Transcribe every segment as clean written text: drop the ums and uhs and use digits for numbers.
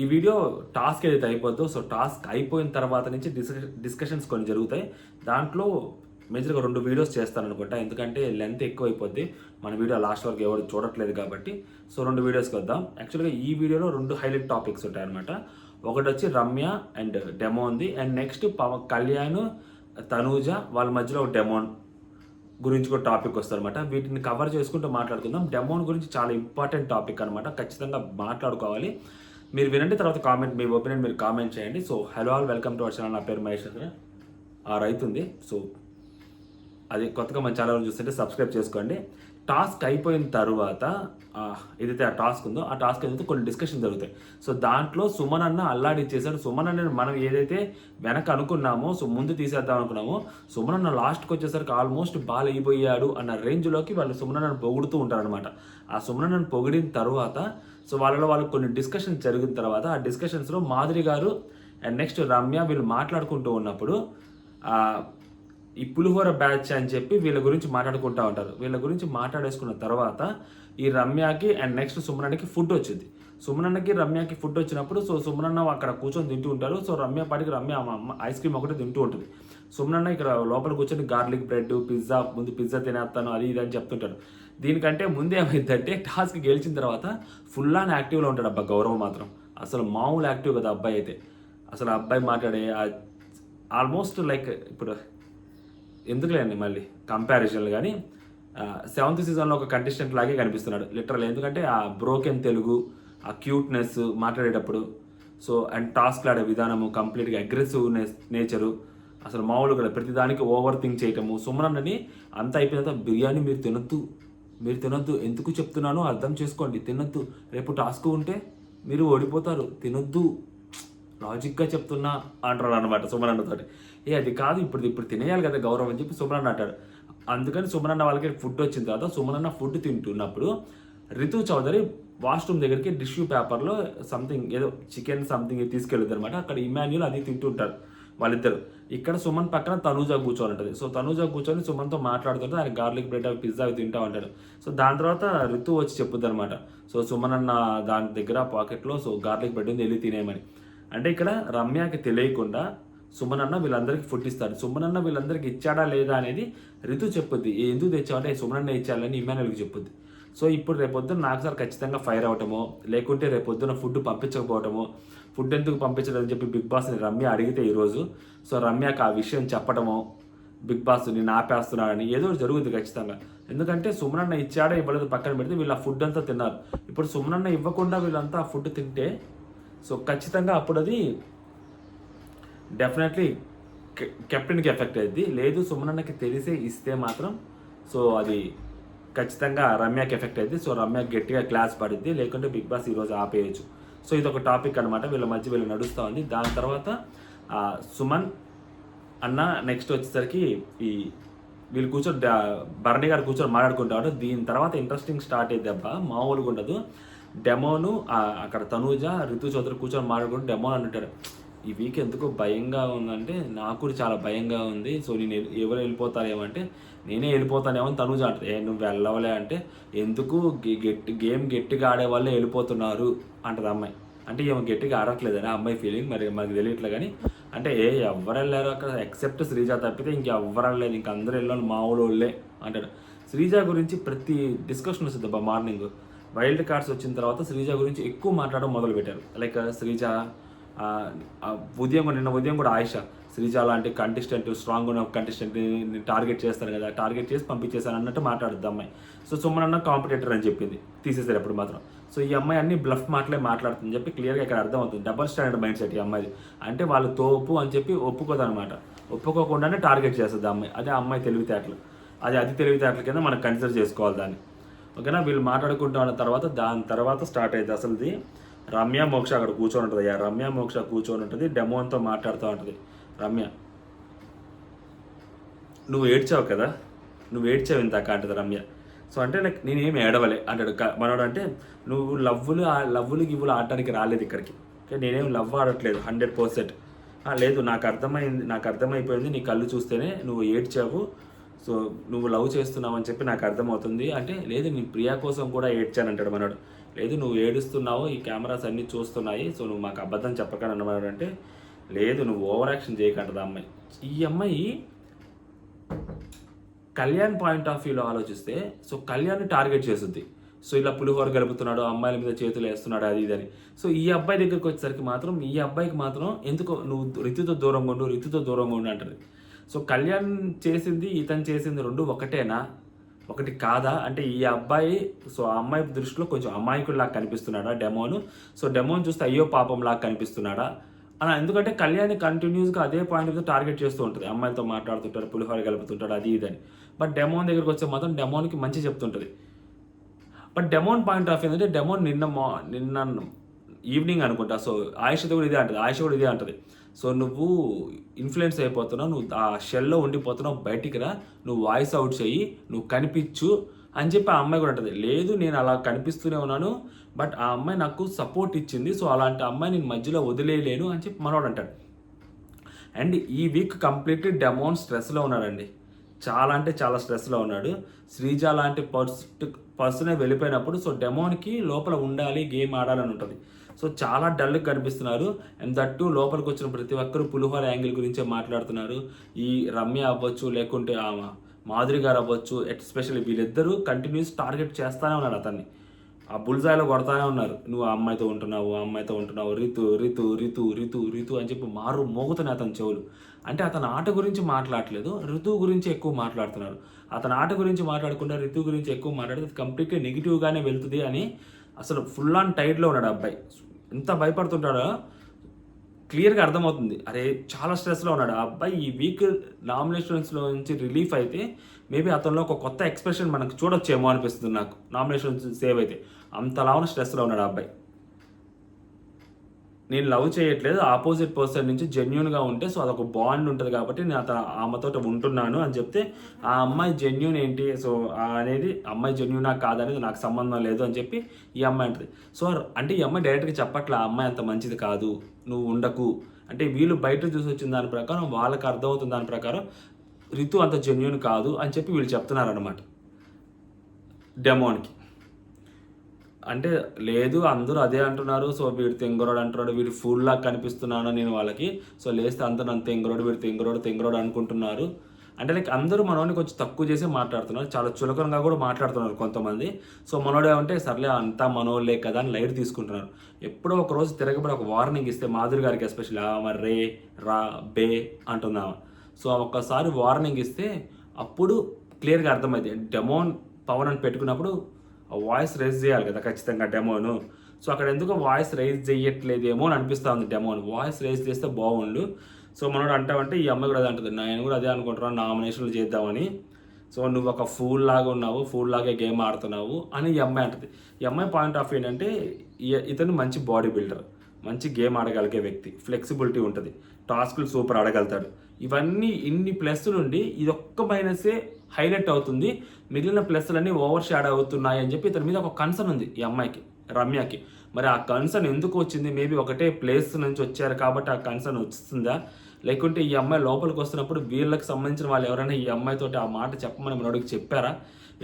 ఈ video task ఏదైతే అయిపోద్దో, so task అయిపోయిన తర్వాత నుంచి డిస్కషన్స్ కొన్ని జరుగుతాయి. దాంట్లో మేజర్గా 2 వీడియోస్ చేస్తాననుకుంటా. ఎందుకంటే లెంత్ ఎక్కువైపోద్ది. మన వీడియో లాస్ట్ వరకు ఎవరు చూడట్లేదు కాబట్టి. సో 2 వీడియోస్కి వద్దాం. యాక్చువల్గా ఈ వీడియోలో 2 హైలైట్ టాపిక్స్ ఉంటాయన్నమాట. ఒకటొచ్చి రమ్య అండ్ డెమో ఉంది. అండ్ నెక్స్ట్ కళ్యాణ్, తనూజ వాళ్ళ మధ్యలో ఒక డెమోన్ గురించి కూడా టాపిక్ వస్తుందన్నమాట. వీటిని కవర్ చేసుకుంటూ మాట్లాడుకుందాం. డెమోన్ గురించి చాలా ఇంపార్టెంట్ టాపిక్ అనమాట. ఖచ్చితంగా మాట్లాడుకోవాలి. మీరు వినండి, తర్వాత కామెంట్, మీ ఒపీనియన్ మీరు కామెంట్ చేయండి. So hello all, welcome to our channel. నా పేరు మహేష్. రైతు ఉంది. సో అది కొత్తగా మన ఛానల్ చూస్తుంటే సబ్స్క్రైబ్ చేసుకోండి. టాస్క్ అయిపోయిన తర్వాత ఏదైతే ఆ టాస్క్ ఉందో, ఆ టాస్క్ అయితే కొన్ని డిస్కషన్ జరుగుతాయి. సో దాంట్లో సుమన్ అన్న అల్లాడిచ్చేసాడు. సుమన్ అన్న మనం ఏదైతే వెనక అనుకున్నామో, సో ముందు తీసేద్దాం అనుకున్నామో, సుమన్ అన్న లాస్ట్కి వచ్చేసరికి ఆల్మోస్ట్ బాల్ అయిపోయాడు అన్న రేంజ్లోకి వాళ్ళు సుమన్ అన్నను పొగుడుతూ ఉంటారనమాట. ఆ సుమన్ అన్నను పొగిడిన తర్వాత సో వాళ్ళకు కొన్ని డిస్కషన్స్ జరిగిన తర్వాత, ఆ డిస్కషన్స్లో మాధురి గారు అండ్ నెక్స్ట్ రమ్య వీళ్ళు మాట్లాడుకుంటూ ఉన్నప్పుడు ఈ పులిహోర బ్యాచ్ అని చెప్పి వీళ్ళ గురించి మాట్లాడుకుంటూ ఉంటారు. వీళ్ళ గురించి మాట్లాడేసుకున్న తర్వాత ఈ రమ్యకి అండ్ నెక్స్ట్ సుమనన్నకి ఫుడ్ వచ్చింది. సుమనన్నకి రమ్యకి ఫుడ్ వచ్చినప్పుడు సో సుమనన్న అక్కడ కూర్చొని తింటూ ఉంటారు. సో రమ్య పాటికి రమ్య ఐస్ క్రీమ్ ఒకటి తింటూ ఉంటుంది. సుమనన్న ఇక్కడ లోపల కూర్చొని గార్లిక్ బ్రెడ్, పిజ్జా, ముందు పిజ్జా తినేస్తాను అది ఇది అని చెప్తుంటారు. దీనికంటే ముందు ఏమైందంటే టాస్క్ గెలిచిన తర్వాత ఫుల్ ఆన్ యాక్టివ్లో ఉంటాడు అబ్బా గౌరవ్ మాత్రం. అసలు మామూలు యాక్టివ్ కదా అబ్బాయి అయితే. అసలు ఆ అబ్బాయి మాట్లాడే ఆల్మోస్ట్ లైక్ ఇప్పుడు ఎందుకులేండి మళ్ళీ కంపారిజన్లు, కానీ 7th సీజన్లో ఒక కంటెస్టెంట్ లాగే కనిపిస్తున్నాడు లిటరల్. ఎందుకంటే ఆ బ్రోకెన్ తెలుగు, ఆ క్యూట్నెస్ మాట్లాడేటప్పుడు, సో అండ్ టాస్క్లు ఆడే విధానము, కంప్లీట్గా అగ్రెసివ్నెస్ నేచరు, అసలు మామూలుగా ప్రతిదానికి ఓవర్ థింక్ చేయటము. సుమనన్నని అంత అయిపోయిన తర్వాత బిర్యానీ మీరు తినొద్దు, ఎందుకు చెప్తున్నానో అర్థం చేసుకోండి, తినొద్దు, రేపు టాస్క్ ఉంటే మీరు ఓడిపోతారు, తినొద్దు, లాజిక్గా చెప్తున్నా అంటారు అనమాట సుమనన్నతో. అది కాదు, ఇప్పుడు తినేయాలి కదా గౌరవం అని చెప్పి సుమనన్న అంటాడు. అందుకని సుమనన్న వాళ్ళకి ఫుడ్ వచ్చిన తర్వాత సుమనన్న ఫుడ్ తింటున్నప్పుడు రితు చౌదరి వాష్రూమ్ దగ్గరికి టిష్యూ పేపర్లో సంథింగ్ ఏదో చికెన్ సంథింగ్ తీసుకెళ్ళింది అనమాట. అక్కడ ఇమాన్యుల్ అది తింటుంటారు వాళ్ళిద్దరు. ఇక్కడ సుమన్ పక్కన తనూజ కూర్చొని ఉంటుంది. సో తనూజ కూర్చొని సుమన్తో మాట్లాడుతుంటే ఆయన గార్లిక్ బ్రెడ్ అవి పిజ్జా అవి తింటా ఉంటాడు. సో దాని తర్వాత రితు వచ్చి చెప్పుద్ది అనమాట. సో సుమనన్న దాని దగ్గర పాకెట్లో సో గార్లిక్ బ్రెడ్ ఉంది, వెళ్ళి తినేయమని. అంటే ఇక్కడ రమ్యకి తెలియకుండా సుమనన్న వీళ్ళందరికీ ఫుడ్ ఇస్తాడు. సుమనన్న వీళ్ళందరికీ ఇచ్చాడా లేదా అనేది రితు చెప్పుద్ది. ఎందుకు తెచ్చావంటే సుమనన్న ఇచ్చాలని ఇమాన్యుల్కి చెప్పుద్ది. సో ఇప్పుడు రేపొద్దున నాకు సార్ ఖచ్చితంగా ఫైర్ అవటమో, లేకుంటే రేపొద్దున ఫుడ్ పంపించకపోవటమో, ఫుడ్ ఎందుకు పంపించదని చెప్పి బిగ్ బాస్ని రమ్య అడిగితే ఈరోజు, సో రమ్యకి ఆ విషయం చెప్పటమో, బిగ్ బాస్ నేను ఆపేస్తున్నాడని ఏదో జరుగుతుంది ఖచ్చితంగా. ఎందుకంటే సుమనన్న ఇచ్చాడా ఇవ్వలేదు పక్కన పెడితే వీళ్ళు ఆ ఫుడ్ అంతా తిన్నారు. ఇప్పుడు సుమనన్న ఇవ్వకుండా వీళ్ళంతా ఆ ఫుడ్ తింటే సో ఖచ్చితంగా అప్పుడు అది డెఫినెట్లీ కెప్టెన్కి ఎఫెక్ట్ అయ్యింది. లేదు సుమనన్నకి తెలిసే ఇస్తే మాత్రం సో అది ఖచ్చితంగా రమ్యకి ఎఫెక్ట్ అయ్యింది. సో రమ్యకి గట్టిగా క్లాస్ పడుద్ది, లేకుంటే బిగ్ బాస్ ఈరోజు ఆపేయచ్చు. సో ఇది ఒక టాపిక్ అనమాట, వీళ్ళ మధ్య వీళ్ళు నడుస్తూ ఉంది. దాని తర్వాత సుమన్ అన్న నెక్స్ట్ వచ్చేసరికి వీళ్ళు కూర్చొని భరణి గారు కూర్చొని మాట్లాడుకుంటారు. దీని తర్వాత ఇంట్రెస్టింగ్ స్టార్ట్ అయ్యింది అబ్బా, మామూలుగా ఉండదు. డెమోను అక్కడ తనూజ రితు చౌదరి కూర్చొని మాట్లాడుకుంటూ డెమోన్ అంటాడు, ఈ వీక్ ఎందుకో భయంగా ఉందంటే నాకు కూడా చాలా భయంగా ఉంది. సో నేను ఎవరు వెళ్ళిపోతారేమంటే నేనే వెళ్ళిపోతానేమో అని తనూజ అంటారు. నువ్వు వెళ్ళవలే అంటే ఎందుకు గేమ్ గట్టిగా ఆడే వాళ్ళే వెళ్ళిపోతున్నారు అంటది అమ్మాయి. అంటే ఏమో గట్టిగా ఆడట్లేదని అమ్మాయి ఫీలింగ్, మరి మనకి తెలియట్లే. కానీ అంటే ఎవరు వెళ్ళారు అక్కడ ఎక్సెప్ట్ శ్రీజ తప్పితే ఇంకెవ్వరు వెళ్ళలేదు, ఇంక అందరూ వెళ్ళాలి మామూలు వాళ్ళే అంటాడు. శ్రీజ గురించి ప్రతి డిస్కషన్ వస్తుంది అబ్బా. మార్నింగ్ వైల్డ్ కార్డ్స్ వచ్చిన తర్వాత శ్రీజ గురించి ఎక్కువ మాట్లాడడం మొదలుపెట్టారు. లైక్ శ్రీజ నిన్న ఉదయం కూడా ఆయిష శ్రీజ లాంటి కంటెస్టెంట్, స్ట్రాంగ్ ఉన్న కంటెస్టెంట్ని టార్గెట్ చేస్తాను కదా, టార్గెట్ చేసి పంపించేశాను అన్నట్టు మాట్లాడుద్ది అమ్మాయి. సో సుమనన్న కాంపిటేటర్ అని చెప్పింది, తీసేసారు అప్పుడు మాత్రం. సో ఈ అమ్మాయి అన్ని బ్లఫ్ మాటలే మాట్లాడుతుందని చెప్పి క్లియర్గా ఇక్కడ అర్థమవుతుంది. డబల్ స్టాండర్డ్ మైండ్ సెట్ ఈ అమ్మాయి. అంటే వాళ్ళు తోపు అని చెప్పి ఒప్పుకోదనమాట, ఒప్పుకోకుండానే టార్గెట్ చేస్తుంది అమ్మాయి. అదే అమ్మాయి తెలివితేటలు, అది తెలివితేటల కింద మనం కన్సిడర్ చేసుకోవాలి దాన్ని. ఓకేనా. వీళ్ళు మాట్లాడుకుంటూ ఉన్న తర్వాత దాని తర్వాత స్టార్ట్ అయింది అసలుది. రమ్య మోక్ష అక్కడ కూర్చొని ఉంటుంది. రమ్య మోక్ష కూర్చొని ఉంటుంది, డెమోన్తో మాట్లాడుతూ ఉంటుంది. రమ్య నువ్వు ఏడ్చావు కదా, నువ్వు ఏడ్చావు ఇంతాక అంటుంది రమ్య. సో అంటే నాకు నేనేమి ఏడవలే అంటాడు మనోడు. అంటే నువ్వు లవ్వులు గివ్వులు ఆడటానికి రాలేదు ఇక్కడికి, నేనేం లవ్ ఆడట్లేదు 100%. లేదు నాకు అర్థమైపోయింది, నీ కళ్ళు చూస్తేనే నువ్వు ఏడ్చావు, సో నువ్వు లవ్ చేస్తున్నావు అని చెప్పి నాకు అర్థమవుతుంది అంటే. లేదు నేను ప్రియా కోసం కూడా ఏడ్చాను అంటాడు మనోడు. లేదు నువ్వు ఏడుస్తున్నావు, ఈ కెమెరాస్ అన్నీ చూస్తున్నాయి, సో నువ్వు మాకు అబద్ధం చెప్పకండి అన్నమాట. అంటే లేదు నువ్వు ఓవర్ యాక్షన్ చేయకంటది ఆ అమ్మాయి. ఈ అమ్మాయి కళ్యాణ్ పాయింట్ ఆఫ్ వ్యూలో ఆలోచిస్తే సో కళ్యాణ్ని టార్గెట్ చేస్తుంది. సో ఇలా పులిహోర గలుపుతున్నాడు, అమ్మాయిల మీద చేతులు వేస్తున్నాడు, అది ఇదని. సో ఈ అబ్బాయి దగ్గరికి వచ్చేసరికి మాత్రం ఈ అబ్బాయికి మాత్రం ఎందుకో నువ్వు రితుతో దూరంగా ఉండు అంటది. సో కళ్యాణ్ చేసింది ఇతను చేసింది రెండు ఒకటేనా, ఒకటి కాదా అంటే ఈ అబ్బాయి సో ఆ అమ్మాయి దృష్టిలో కొంచెం అమాయకుడిలాగా కనిపిస్తున్నాడా డెమోను. సో డెమోని చూస్తే అయ్యో పాపం లాగా కనిపిస్తున్నాడా అలా. ఎందుకంటే కళ్యాణ్ కంటిన్యూస్గా అదే పాయింట్ మీద టార్గెట్ చేస్తూ ఉంటుంది, అమ్మాయిలతో మాట్లాడుతుంటాడు, పులిహోర కలుపుతుంటాడు, అది ఇదని. బట్ డెమోన్ దగ్గరికి వచ్చే మాత్రం డెమోన్కి మంచి చెప్తుంటుంది. బట్ డెమోన్ పాయింట్ ఆఫ్ ఏంటంటే డెమోన్ నిన్న ఈవినింగ్ అనుకుంటా సో ఆయుషతో కూడా ఇదే అంటది. సో నువ్వు ఇన్ఫ్లుయెన్స్ అయిపోతున్నావు, నువ్వు ఆ షెల్లో ఉండిపోతున్నావు, బయటికి రా, నువ్వు వాయిస్ అవుట్ చెయ్యి, నువ్వు కనిపించు అని చెప్పి ఆ అమ్మాయి కూడా అంటది. లేదు నేను అలా కనిపిస్తూనే ఉన్నాను, బట్ ఆ అమ్మాయి నాకు సపోర్ట్ ఇచ్చింది, సో అలాంటి అమ్మాయి నేను మధ్యలో వదిలేయలేను అని చెప్పి మనోడు అంటాడు. అండ్ ఈ వీక్ కంప్లీట్లీ డెమోన్ స్ట్రెస్లో ఉన్నాడండి, చాలా అంటే చాలా స్ట్రెస్లో ఉన్నాడు. శ్రీజ లాంటి పర్సనే వెళ్ళిపోయినప్పుడు సో డెమోన్కి లోపల ఉండాలి, గేమ్ ఆడాలని ఉంటుంది. సో చాలా డల్గా కనిపిస్తున్నారు. అండ్ దట్టు లోపలికి వచ్చిన ప్రతి ఒక్కరు పులిహోర యాంగిల్ గురించే మాట్లాడుతున్నారు. ఈ రమ్య అవ్వచ్చు, లేకుంటే మాధురి గారు అవ్వచ్చు, ఎస్పెషల్లీ వీళ్ళిద్దరూ కంటిన్యూస్ టార్గెట్ చేస్తూనే ఉన్నారు అతన్ని. ఆ బుల్జాయిలో కొడతానే ఉన్నారు, నువ్వు ఆ అమ్మాయితో ఉంటున్నావు, రితు అని చెప్పి మోగుతున్నాయి అతని చెవులు. అంటే అతని ఆట గురించి మాట్లాడలేదు, ఋతువు గురించి ఎక్కువ మాట్లాడుతున్నారు. అతని ఆట గురించి మాట్లాడకుండా ఋతువు గురించి ఎక్కువ మాట్లాడితే కంప్లీట్గా నెగిటివ్గానే వెళ్తుంది అని అసలు ఫుల్ ఆన్ టైడ్లో ఉన్నాడు అబ్బాయి. ఎంత భయపడుతుంటాడో క్లియర్గా అర్థమవుతుంది. అరే చాలా స్ట్రెస్లో ఉన్నాడు ఆ అబ్బాయి. ఈ వీక్ నామినేషన్స్లో నుంచి రిలీఫ్ అయితే మేబీ అతనిలో ఒక కొత్త ఎక్స్ప్రెషన్ మనకు చూడొచ్చేమో అనిపిస్తుంది నాకు. నామినేషన్స్ సేవ్ అయితే అంతలా ఉన్న స్ట్రెస్లో ఉన్నాడు ఆ అబ్బాయి. నేను లవ్ చేయట్లేదు, ఆపోజిట్ పర్సన్ నుంచి జెన్యున్గా ఉంటే సో అదొక బాండ్ ఉంటుంది కాబట్టి నేను ఆమెతో ఉంటున్నాను అని చెప్తే ఆ అమ్మాయి జెన్యున్ ఏంటి సో అనేది అమ్మాయి జెన్యునా కాదనేది నాకు సంబంధం లేదు అని చెప్పి ఈ అమ్మాయి అంటుంది. సో అంటే ఈ అమ్మాయి డైరెక్ట్గా చెప్పట్లే ఆ అమ్మాయి అంత మంచిది కాదు, నువ్వు ఉండకు అంటే. వీళ్ళు బయట చూసి వచ్చిన దాని ప్రకారం వాళ్ళకి అర్థమవుతుంది దాని ప్రకారం రితు అంత జెన్యున్ కాదు అని చెప్పి వీళ్ళు చెప్తున్నారు అనమాట డెమోన్కి. అంటే లేదు అందరూ అదే అంటున్నారు, సో వీడు తెంగరోడు అంటున్నాడు, వీడు ఫుల్ లాగా కనిపిస్తున్నాను నేను వాళ్ళకి, సో లేస్తే అందరూ నన్ను తెంగరోడు, వీడు తెంగరోడు అనుకుంటున్నారు అంటే లైక్ అందరూ మనోడిని కొంచెం తక్కువ చేసి మాట్లాడుతున్నారు, చాలా చులకనగా కూడా మాట్లాడుతున్నారు కొంతమంది. సో మనోడే అంటే సర్లే అంతా మనోళ్ళే కదా అని లైట్ తీసుకుంటున్నారు. ఎప్పుడో ఒక రోజు తిరగబడి ఒక వార్నింగ్ ఇస్తే మాధురి గారికి ఎస్పెషల్లీ ఆమె రే రా బే అంటున్నాము. సో ఒక్కసారి వార్నింగ్ ఇస్తే అప్పుడు క్లియర్గా అర్థమైంది. డెమోన్ పవన్ అని పెట్టుకున్నప్పుడు వాయిస్ రైజ్ చేయాలి కదా ఖచ్చితంగా డెమోను. సో అక్కడ ఎందుకో వాయిస్ రైజ్ చేయట్లేదేమో అని అనిపిస్తూ ఉంది డెమోన్. వాయిస్ రైజ్ చేస్తే బాగుండు. సో మనోడు అంటావంటే ఈ అమ్మాయి కూడా అదే అంటుంది, నేను కూడా అదే అనుకుంటున్నాను నామినేషన్లు చేద్దామని. సో నువ్వు ఒక ఫూల్ లాగా ఉన్నావు, ఫూల్ లాగే గేమ్ ఆడుతున్నావు అని ఈ అమ్మాయి అంటుంది. ఈ అమ్మాయి పాయింట్ ఆఫ్ ఏంటంటే ఇతను మంచి బాడీ బిల్డర్, మంచి గేమ్ ఆడగలిగే వ్యక్తి, ఫ్లెక్సిబిలిటీ ఉంటుంది, టాస్కులు సూపర్ ఆడగలుగుతాడు. ఇవన్నీ ఇన్ని ప్లస్లు ఉండి ఇదొక్క మైనసే హైలైట్ అవుతుంది, మిగిలిన ప్లస్లన్నీ ఓవర్ షాడ్ అవుతున్నాయి అని చెప్పి ఇతని మీద ఒక కన్సర్న్ ఉంది ఈ అమ్మాయికి, రమ్యకి. మరి ఆ కన్సర్న్ ఎందుకు వచ్చింది? మేబీ ఒకటే ప్లేస్ నుంచి వచ్చారు కాబట్టి ఆ కన్సర్న్ వస్తుందా, లేకుంటే ఈ అమ్మాయి లోపలికి వస్తున్నప్పుడు వీళ్ళకి సంబంధించిన వాళ్ళు ఎవరైనా ఈ అమ్మాయితోటి ఆ మాట చెప్పమని మనోడికి చెప్పారా?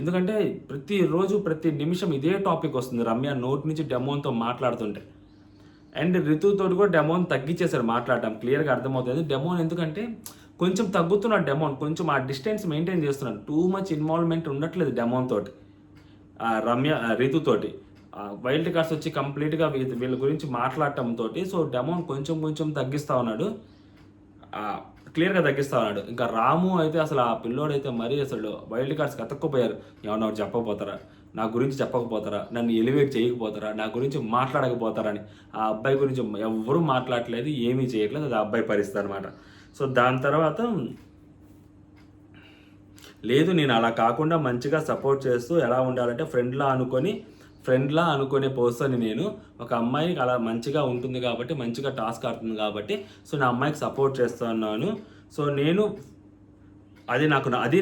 ఎందుకంటే ప్రతిరోజు ప్రతి నిమిషం ఇదే టాపిక్ వస్తుంది రమ్య నోటి నుంచి డెమోన్తో మాట్లాడుతుంటే. అండ్ రితుతో కూడా డెమోన్ తగ్గించేశారు మాట్లాడటం, క్లియర్గా అర్థమవుతుంది. డెమోన్ ఎందుకంటే కొంచెం తగ్గుతున్నాడు డెమోన్, కొంచెం ఆ డిస్టెన్స్ మెయింటైన్ చేస్తున్నాడు, టూ మచ్ ఇన్వాల్వ్మెంట్ ఉండట్లేదు డెమోన్ తోటి, రమ్య రితుతోటి. వైల్డ్ కార్డ్స్ వచ్చి కంప్లీట్గా వీళ్ళ గురించి మాట్లాడటంతో సో డెమోన్ కొంచెం తగ్గిస్తూ ఉన్నాడు, క్లియర్గా తగ్గిస్తూ ఉన్నాడు. ఇంకా రాము అయితే అసలు ఆ పిల్లోడైతే మరీ అసలు వైల్డ్ కార్డ్స్కి అతక్కుపోయారు. ఏమన్నా చెప్పకపోతారా, నా గురించి చెప్పకపోతారా, నన్ను ఎలివేట్ చేయకపోతారా, నా గురించి మాట్లాడకపోతారా అని. ఆ అబ్బాయి గురించి ఎవరూ మాట్లాడలేదు, ఏమీ చేయట్లేదు, అది ఆ అబ్బాయి పరిస్థితి అనమాట. సో దాని తర్వాత లేదు నేను అలా కాకుండా మంచిగా సపోర్ట్ చేస్తూ ఎలా ఉండాలంటే ఫ్రెండ్లా అనుకునే పర్సన్ నేను. ఒక అమ్మాయికి అలా మంచిగా ఉంటుంది కాబట్టి, మంచిగా టాస్క్ ఆడుతుంది కాబట్టి సో నా అమ్మాయికి సపోర్ట్ చేస్తున్నాను. సో నేను అది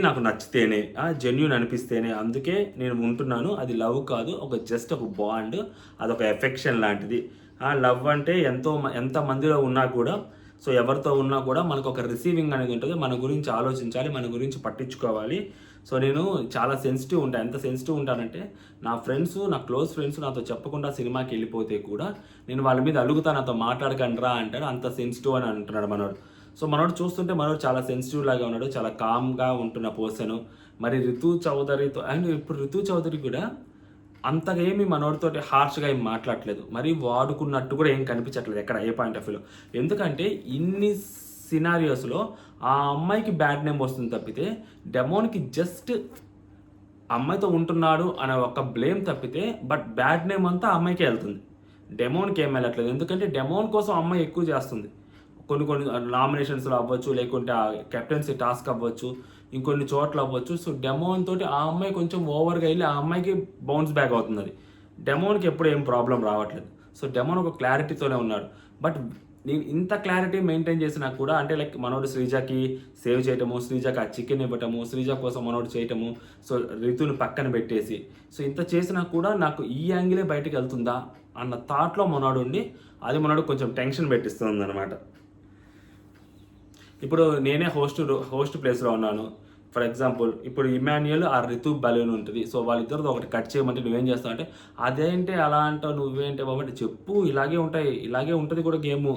నాకు నచ్చితేనే, జెన్యూన్ అనిపిస్తేనే అందుకే నేను ఉంటున్నాను. అది లవ్ కాదు, జస్ట్ ఒక బాండ్, అదొక ఎఫెక్షన్ లాంటిది. లవ్ అంటే ఎంతమందిలో ఉన్నా కూడా సో ఎవరితో ఉన్నా కూడా మనకు ఒక రిసీవింగ్ అనేది ఉంటుంది, మన గురించి ఆలోచించాలి, మన గురించి పట్టించుకోవాలి. సో నేను చాలా సెన్సిటివ్ ఉంటాను. ఎంత సెన్సిటివ్ ఉంటానంటే నా ఫ్రెండ్స్, నా క్లోజ్ ఫ్రెండ్స్ నాతో చెప్పకుండా సినిమాకి వెళ్ళిపోతే కూడా నేను వాళ్ళ మీద అలుగుతా, నాతో మాట్లాడకండి రా అంటాడు. అంత సెన్సిటివ్ అని అంటున్నాడు మనోడు. సో మనోడు చూస్తుంటే మనోడు చాలా సెన్సిటివ్ లాగా ఉన్నాడు, చాలా కామ్గా ఉంటున్న పర్సన్. మరి రితు చౌదరితో అండ్ ఇప్పుడు రితు చౌదరి కూడా అంతగా ఏమి మనోడితోటి హార్ష్గా ఏం మాట్లాడట్లేదు, మరి వాడుకున్నట్టు కూడా ఏం కనిపించట్లేదు ఎక్కడ ఏ పాయింట్ ఆఫ్ వ్యూలో. ఎందుకంటే ఇన్ని సినారియోస్లో ఆ అమ్మాయికి బ్యాడ్ నేమ్ వస్తుంది తప్పితే డెమోన్కి జస్ట్ అమ్మాయితో ఉంటున్నాడు అనే ఒక బ్లేమ్ తప్పితే బట్ బ్యాడ్ నేమ్ అంతా అమ్మాయికే వెళ్తుంది, డెమోన్కి ఏం వెళ్ళట్లేదు. ఎందుకంటే డెమోన్ కోసం అమ్మాయి ఎక్కువ చేస్తుంది. కొన్ని నామినేషన్స్లో అవ్వచ్చు, లేకుంటే ఆ కెప్టెన్సీ టాస్క్ అవ్వచ్చు, ఇంకొన్ని చోట్ల అవ్వచ్చు. సో డెమోన్ తోటి ఆ అమ్మాయి కొంచెం ఓవర్గా వెళ్ళి ఆ అమ్మాయికి బౌన్స్ బ్యాక్ అవుతుంది. అది డెమోన్కి ఎప్పుడు ఏం ప్రాబ్లం రావట్లేదు. సో డెమోన్ ఒక క్లారిటీతోనే ఉన్నాడు. బట్ నేను ఇంత క్లారిటీ మెయింటైన్ చేసినా కూడా అంటే లైక్ మనోడు శ్రీజాకి సేవ్ చేయటము, శ్రీజాకి ఆ చికెన్ ఇవ్వటము, శ్రీజా కోసం మనోడు చేయటము, సో రితుని పక్కన పెట్టేసి సో ఇంత చేసినా కూడా నాకు ఈ యాంగిలే బయటకు వెళ్తుందా అన్న థాట్లో మనోడు ఉండి అది మనోడు కొంచెం టెన్షన్ పెట్టిస్తుంది అనమాట. ఇప్పుడు నేనే హోస్ట్ ప్లేస్లో ఉన్నాను. ఫర్ ఎగ్జాంపుల్ ఇప్పుడు ఇమాన్యుయల్ ఆ రితు బలూన్ ఉంటుంది. సో వాళ్ళిద్దరితో ఒకటి కట్ చేయమంటే నువ్వేం చేస్తావు అంటే అదేంటి అలా అంటావు, నువ్వేంటే బాబు చెప్పు, ఇలాగే ఉంటాయి, ఇలాగే ఉంటుంది కూడా గేము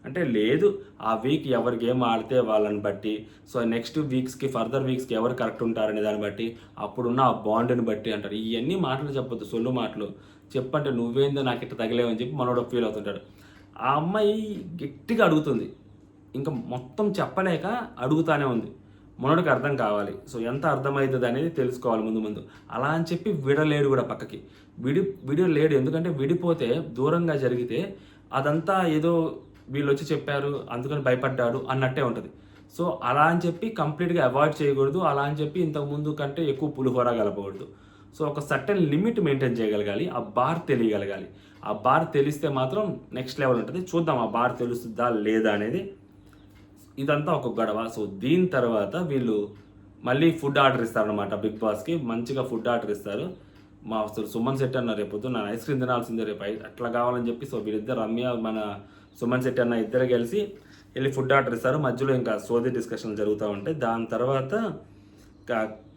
అంటే లేదు. ఆ వీక్ ఎవరు గేమ్ ఆడితే వాళ్ళని బట్టి, సో నెక్స్ట్ వీక్స్కి ఫర్దర్ వీక్స్కి ఎవరు కరెక్ట్ ఉంటారనే దాన్ని బట్టి, అప్పుడున్న ఆ బాండ్ని బట్టి అంటారు. ఇవన్నీ మాటలు చెప్పొద్దు, సొల్లు మాటలు చెప్పంటే నువ్వేందో నాకు ఇట్లా తగిలేవని చెప్పి మనోడు ఫీల్ అవుతుంటాడు. ఆ అమ్మాయి గట్టిగా అడుగుతుంది, ఇంకా మొత్తం చెప్పలేక అడుగుతానే ఉంది. మనోడికి అర్థం కావాలి. సో ఎంత అర్థమవుతుంది అనేది తెలుసుకోవాలి ముందు. అలా అని చెప్పి విడలేడు కూడా పక్కకి వీడియో లేడు. ఎందుకంటే విడిపోతే దూరంగా జరిగితే అదంతా ఏదో వీళ్ళు వచ్చి చెప్పారు అందుకని భయపడ్డాడు అన్నట్టే ఉంటుంది. సో అలా అని చెప్పి కంప్లీట్గా అవాయిడ్ చేయకూడదు. అలా అని చెప్పి ఇంతకుముందు కంటే ఎక్కువ పులిహోర కలపకూడదు. సో ఒక సర్టెన్ లిమిట్ మెయింటైన్ చేయగలగాలి. ఆ బార్ తెలియగలగాలి. ఆ బార్ తెలిస్తే మాత్రం నెక్స్ట్ లెవెల్ ఉంటుంది. చూద్దాం ఆ బార్ తెలుస్తుందా లేదా అనేది. ఇదంతా ఒక గొడవ. సో దీని తర్వాత వీళ్ళు మళ్ళీ ఫుడ్ ఆర్డర్ ఇస్తారనమాట బిగ్ బాస్కి. మంచిగా ఫుడ్ ఆర్డర్ ఇస్తారు. మా అసలు సుమన్ శెట్టి అన్న రేపు నా ఐస్ క్రీమ్ తినాల్సిందే రేపు అట్లా కావాలని చెప్పి సో వీళ్ళిద్దరు రమ్య మన సుమన్ శెట్టి అన్న ఇద్దరు కలిసి వెళ్ళి ఫుడ్ ఆర్డర్ ఇస్తారు. మధ్యలో ఇంకా సోది డిస్కషన్లు జరుగుతూ ఉంటాయి. దాని తర్వాత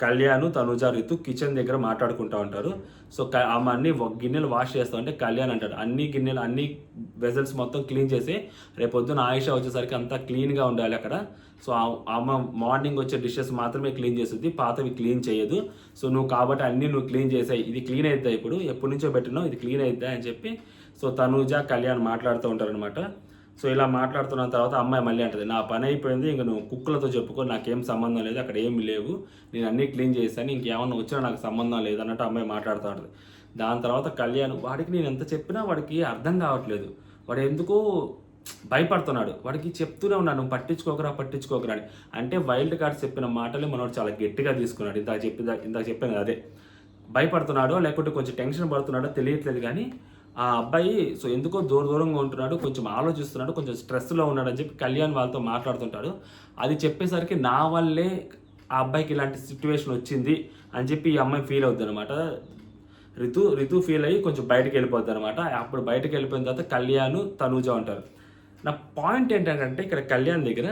కళ్యాణ్, తనుజ, రితు కిచెన్ దగ్గర మాట్లాడుకుంటూ ఉంటారు. సో ఆమె అన్ని గిన్నెలు వాష్ చేస్తా ఉంటే కళ్యాణ్ అంటాడు అన్ని గిన్నెలు అన్ని వెజల్స్ మొత్తం క్లీన్ చేసి రేపొద్దున ఆయుష వచ్చేసరికి అంతా క్లీన్గా ఉండాలి అక్కడ. సో ఆమె మార్నింగ్ వచ్చే డిషెస్ మాత్రమే క్లీన్ చేస్తుంది, పాతవి క్లీన్ చేయదు. సో నువ్వు కాబట్టి అన్నీ నువ్వు క్లీన్ చేసాయి, ఇది క్లీన్ అవుతాయి, ఇప్పుడు ఎప్పటి నుంచో పెట్టినావు ఇది క్లీన్ అవుతాయి అని చెప్పి సో తనుజ, కళ్యాణ్ మాట్లాడుతూ ఉంటారనమాట. సో ఇలా మాట్లాడుతున్న తర్వాత అమ్మాయి మళ్ళీ అంటుంది నా పని అయిపోయింది, ఇంక నువ్వు కుక్కలతో చెప్పుకో, నాకేం సంబంధం లేదు, అక్కడ ఏమి లేవు, నేను అన్నీ క్లీన్ చేశాను, ఇంకేమన్నా వచ్చినా నాకు సంబంధం లేదు అన్నట్టు అమ్మాయి మాట్లాడుతూ ఉంటుంది. దాని తర్వాత కళ్యాణ్ వాడికి నేను ఎంత చెప్పినా వాడికి అర్థం కావట్లేదు, వాడు ఎందుకో భయపడుతున్నాడు. వాడికి చెప్తూనే ఉన్నాను నువ్వు పట్టించుకోకరా అని. అంటే వైల్డ్ కార్డ్స్ చెప్పిన మాటలు మనోడు చాలా గట్టిగా తీసుకున్నాడు. ఇందాక చెప్పాను అదే భయపడుతున్నాడో లేకుంటే కొంచెం టెన్షన్ పడుతున్నాడో తెలియట్లేదు. కానీ ఆ అబ్బాయి సో ఎందుకో దూరంగా ఉంటున్నాడు, కొంచెం ఆలోచిస్తున్నాడు, కొంచెం స్ట్రెస్లో ఉన్నాడు అని చెప్పి కళ్యాణ్ వాళ్ళతో మాట్లాడుతుంటాడు. అది చెప్పేసరికి నా వల్లే ఆ అబ్బాయికి ఇలాంటి సిచ్యువేషన్ వచ్చింది అని చెప్పి ఈ అమ్మాయి ఫీల్ అవుతుంది అనమాట. రితు ఫీల్ అయ్యి కొంచెం బయటకు వెళ్ళిపోద్ది అనమాట. అప్పుడు బయటకు వెళ్ళిపోయిన తర్వాత కళ్యాణ్, తనూజ ఉంటారు. నా పాయింట్ ఏంటంటే ఇక్కడ కళ్యాణ్ దగ్గర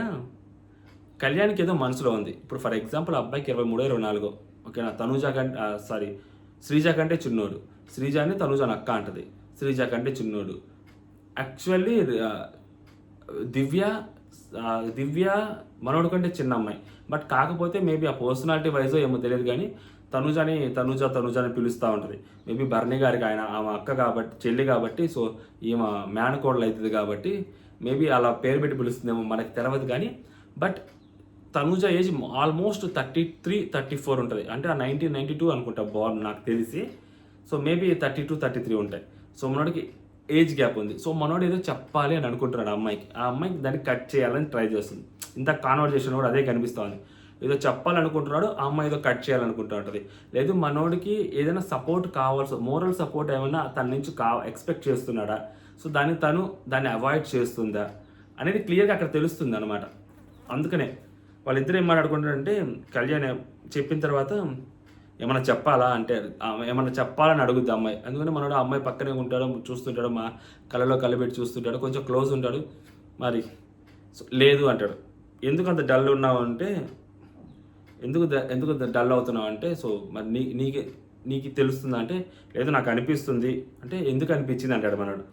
కళ్యాణ్కి ఏదో మనసులో ఉంది. ఇప్పుడు ఫర్ ఎగ్జాంపుల్ అబ్బాయికి 23, 24 ఓకేనా, శ్రీజ కంటే చిన్నోడు, శ్రీజాని తనూజని అక్క అంటది, శ్రీజ కంటే చిన్నోడు. యాక్చువల్లీ దివ్య మనోడు కంటే చిన్న అమ్మాయి. బట్ కాకపోతే మేబీ ఆ పర్సనాలిటీ వైజో ఏమో తెలియదు కానీ తనుజని పిలుస్తూ ఉంటుంది. మేబీ బర్నీ గారికి ఆమె అక్క కాబట్టి, చెల్లి కాబట్టి, సో ఈమె మేనకోడలు అవుతుంది కాబట్టి మేబీ అలా పేరు పెట్టి పిలుస్తుందేమో మనకి తెలియదు. కానీ బట్ తనుజ ఏజ్ ఆల్మోస్ట్ 33, 34 ఉంటుంది. అంటే ఆ 1992 అనుకుంటా బార్న్ నాకు తెలిసి. సో మేబీ 32, 33 ఉంటాయి. సో మనోడికి ఏజ్ గ్యాప్ ఉంది. సో మనోడు ఏదో చెప్పాలి అని అనుకుంటున్నాడు ఆ అమ్మాయికి దాన్ని కట్ చేయాలని ట్రై చేస్తుంది. ఇంత కాన్వర్జేషన్ కూడా అదే కనిపిస్తుంది. ఏదో చెప్పాలనుకుంటున్నాడు, ఆ అమ్మాయి ఏదో కట్ చేయాలనుకుంటూ ఉంటుంది. లేదు మనోడికి ఏదైనా సపోర్ట్ కావాల్సి, మోరల్ సపోర్ట్ ఏమైనా తన నుంచి ఎక్స్పెక్ట్ చేస్తున్నాడా, సో దాన్ని అవాయిడ్ చేస్తుందా అనేది క్లియర్గా అక్కడ తెలుస్తుంది అనమాట. అందుకనే వాళ్ళిద్దరు ఏం మాట్లాడుకుంటారంటే కళ్యాణ్ చెప్పిన తర్వాత ఏమైనా చెప్పాలా అంటే ఏమైనా చెప్పాలని అడుగుద్ది అమ్మాయి. అందుకని మనోడు ఆ అమ్మాయి పక్కనే ఉంటాడు, చూస్తుంటాడు, మా కళ్ళలో కళ్ళబెట్టి చూస్తుంటాడు, కొంచెం క్లోజ్ ఉంటాడు. మరి లేదు అంటాడు. ఎందుకు అంత డల్ ఉన్నావు అంటే ఎందుకు డల్ అవుతున్నావు అంటే, సో మరి నీకు తెలుస్తుందా అంటే, లేదు నాకు అనిపిస్తుంది అంటే, ఎందుకు అనిపించింది అంటాడు మనోడు.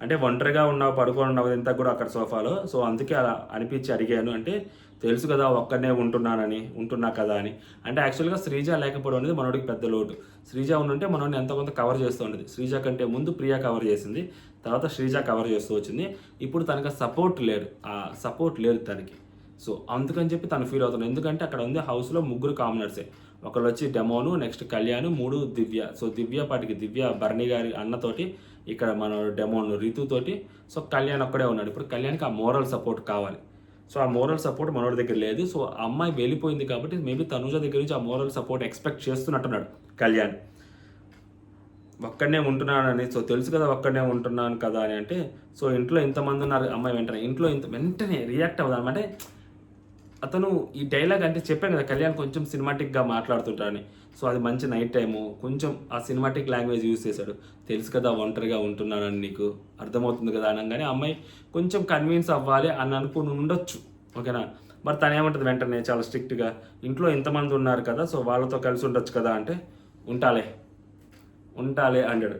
అంటే ఒంటరిగా ఉన్నావు, పడుకొని ఉన్నావు ఇంత కూడా అక్కడ సోఫాలో, సో అందుకే అలా అనిపించి అడిగాను అంటే, తెలుసు కదా ఒక్కనే ఉంటున్నా కదా అని. అంటే యాక్చువల్గా శ్రీజ లేకపోవడం అనేది మనోడికి పెద్ద లోటు. శ్రీజ ఉండుంటే మనోడిని ఎంతో కొంత కవర్ చేస్తూ ఉండేది. శ్రీజ కంటే ముందు ప్రియా కవర్ చేసింది, తర్వాత శ్రీజ కవర్ చేస్తూ వచ్చింది. ఇప్పుడు తనకు సపోర్ట్ లేదు తనకి. సో అందుకని చెప్పి తను ఫీల్ అవుతున్నాడు. ఎందుకంటే అక్కడ ఉంది హౌస్లో 3 కామనర్సే. ఒకళ్ళు వచ్చి డెమోను, నెక్స్ట్ కళ్యాణ్, 3 దివ్య. సో దివ్య భరణి గారి అన్నతోటి, ఇక్కడ మన డెమోను రితుతోటి, సో కళ్యాణ్ ఒక్కడే ఉన్నాడు. ఇప్పుడు కళ్యాణ్కి ఆ మోరల్ సపోర్ట్ కావాలి. సో ఆ మోరల్ సపోర్ట్ మనోడి దగ్గర లేదు. సో అమ్మాయి వెళ్ళిపోయింది కాబట్టి మేబీ తనుజ దగ్గర నుంచి ఆ మోరల్ సపోర్ట్ ఎక్స్పెక్ట్ చేస్తున్నట్టున్నాడు కళ్యాణ్. ఒక్కడనే ఉంటున్నానని, సో తెలుసు కదా ఒక్కడనే ఉంటున్నాను కదా అని అంటే, సో ఇంట్లో ఇంతమంది ఉన్నారు అమ్మాయి వెంటనే రియాక్ట్ అవుదాం అంటే, అతను ఈ డైలాగ్ అంటే చెప్పాను కదా కళ్యాణ్ కొంచెం సినిమాటిక్గా మాట్లాడుతుంటాడని. సో అది మంచి నైట్ టైము, కొంచెం ఆ సినిమాటిక్ లాంగ్వేజ్ యూజ్ చేశాడు. తెలుసు కదా ఒంటరిగా ఉంటున్నానని నీకు అర్థమవుతుంది కదా అనగానే అమ్మాయి కొంచెం కన్విన్స్ అవ్వాలి అని అనుకుని ఉండొచ్చు, ఓకేనా. మరి తను ఏమంటుంది వెంటనే చాలా స్ట్రిక్ట్గా, ఇంట్లో ఇంతమంది ఉన్నారు కదా సో వాళ్ళతో కలిసి ఉండొచ్చు కదా అంటే, ఉంటాలే అంటాడు.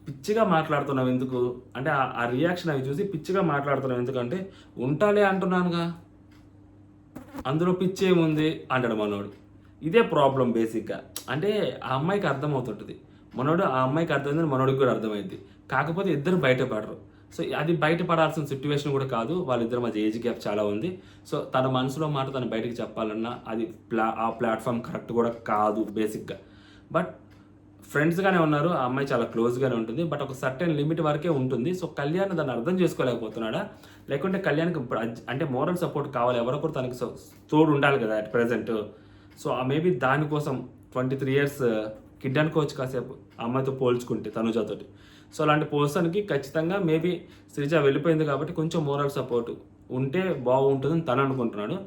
పిచ్చిగా మాట్లాడుతున్నావు ఎందుకు అంటే, ఆ రియాక్షన్ అవి చూసి పిచ్చిగా మాట్లాడుతున్నావు ఎందుకంటే, ఉంటాలే అంటున్నానుగా, అందులో పిచ్చి ఏముంది అంటాడు మనోడు. ఇదే ప్రాబ్లం బేసిక్గా. అంటే ఆ అమ్మాయికి అర్థమవుతుంటుంది, ఆ అమ్మాయికి అర్థమైందని మనోడికి కూడా అర్థమైంది. కాకపోతే ఇద్దరు బయటపడరు. సో అది బయటపడాల్సిన సిచ్యువేషన్ కూడా కాదు, వాళ్ళిద్దరి మధ్య ఏజ్ గ్యాప్ చాలా ఉంది. సో తన మనసులో మాట తను బయటకు చెప్పాలన్నా అది ఆ ప్లాట్ఫామ్ కరెక్ట్ కూడా కాదు బేసిక్గా. బట్ ఫ్రెండ్స్గానే ఉన్నారు, ఆ అమ్మాయి చాలా క్లోజ్గానే ఉంటుంది. బట్ ఒక సర్టెన్ లిమిట్ వరకే ఉంటుంది. సో కళ్యాణ్ దాన్ని అర్థం చేసుకోలేకపోతున్నాడా, లేకుంటే కళ్యాణ్కి అంటే మోరల్ సపోర్ట్ కావాలి, ఎవరొకరు తనకి తోడు ఉండాలి కదా అట్ ప్రెజెంట్. సో మేబీ దానికోసం 23 years కిడ్ అనుకోవచ్చు కాసేపు ఆ అమ్మాయితో పోల్చుకుంటే తనుజతోటి. సో అలాంటి పర్సన్కి ఖచ్చితంగా మేబీ శ్రీజ వెళ్ళిపోయింది కాబట్టి కొంచెం మోరల్ సపోర్ట్ ఉంటే బాగుంటుందని తను అనుకుంటున్నాడు.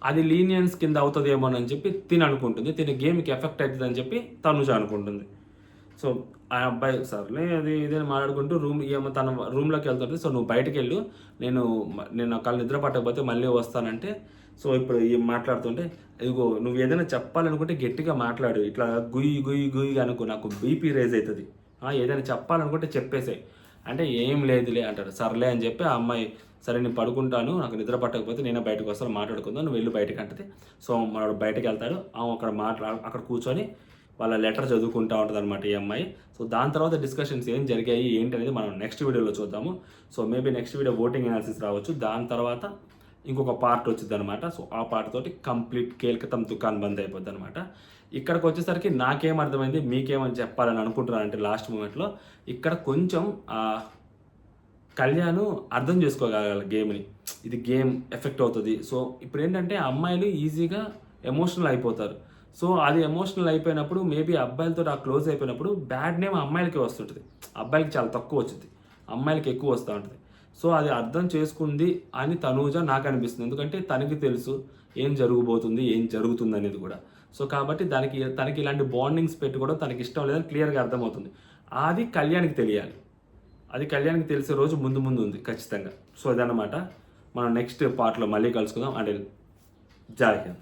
అది లీనియన్స్ కింద అవుతుందేమోనని చెప్పి అనుకుంటుంది. గేమ్కి ఎఫెక్ట్ అవుతుంది అని చెప్పి తనుజ అనుకుంటుంది. సో ఆ అబ్బాయి సర్లే అది ఇదేని మాట్లాడుకుంటూ తన రూమ్లోకి వెళ్తుంటే, సో నువ్వు బయటకు వెళ్ళు, నేను ఒకవేళ నిద్ర పట్టకపోతే మళ్ళీ వస్తానంటే, సో ఇప్పుడు మాట్లాడుతుంటే, ఇదిగో నువ్వు ఏదైనా చెప్పాలనుకుంటే గట్టిగా మాట్లాడు, ఇట్లా గుయ్యి అనుకో, నాకు బీపీ రేజ్ అవుతుంది, ఏదైనా చెప్పాలనుకుంటే చెప్పేసే అంటే, ఏం లేదులే అంటాడు. సర్లే అని చెప్పి ఆ అమ్మాయి, సరే నేను పడుకుంటాను, నాకు నిద్ర పట్టకపోతే నేనే బయటకు వస్తాను, మాట్లాడుకుందాం, నువ్వు వెళ్ళి బయటకు అంటది. సో మనోడు బయటకు వెళ్తాడు, అక్కడ కూర్చొని వాళ్ళ లెటర్ చదువుకుంటూ ఉంటుంది అనమాట ఈ అమ్మాయి. సో దాని తర్వాత డిస్కషన్స్ ఏం జరిగాయి ఏంటి అనేది మనం నెక్స్ట్ వీడియోలో చూద్దాము. So maybe next video voting analysis రావచ్చు, దాని తర్వాత ఇంకొక పార్ట్ వచ్చింది అనమాట. సో ఆ పార్ట్ తోటి కంప్లీట్ కేల్కతం దుకాన్ బంద్ అయిపోద్ది అనమాట. ఇక్కడికి వచ్చేసరికి నాకేం అర్థమైంది, మీకేమని చెప్పాలని అనుకుంటున్నానంటే లాస్ట్ మూమెంట్లో ఇక్కడ కొంచెం కళ్యాణ్ అర్థం చేసుకోగలగాలి గేమ్ని, ఇది గేమ్ ఎఫెక్ట్ అవుతుంది. సో ఇప్పుడు ఏంటంటే అమ్మాయిలు ఈజీగా ఎమోషనల్ అయిపోతారు. సో అది ఎమోషనల్ అయిపోయినప్పుడు మేబీ అబ్బాయిలతో క్లోజ్ అయిపోయినప్పుడు బ్యాడ్ నేమ్ అమ్మాయిలకి వస్తుంటుంది, అబ్బాయిలకి చాలా తక్కువ వచ్చింది, అమ్మాయిలకి ఎక్కువ వస్తూ ఉంటుంది. సో అది అర్థం చేసుకుంది అని తనూజ నాకు అనిపిస్తుంది, ఎందుకంటే తనకి తెలుసు ఏం జరగబోతుంది, ఏం జరుగుతుంది అనేది కూడా. సో కాబట్టి తనకి ఇలాంటి బాండింగ్స్ పెట్టుకోవడం తనకి ఇష్టం లేదని క్లియర్గా అర్థమవుతుంది. అది కళ్యాణ్కి తెలియాలి, అది కళ్యాణ్కి తెలిసే రోజు ముందు ఉంది ఖచ్చితంగా. సో అదనమాట, మనం నెక్స్ట్ పార్ట్లో మళ్ళీ కలుసుకుందాం. అంటే జై హింద్.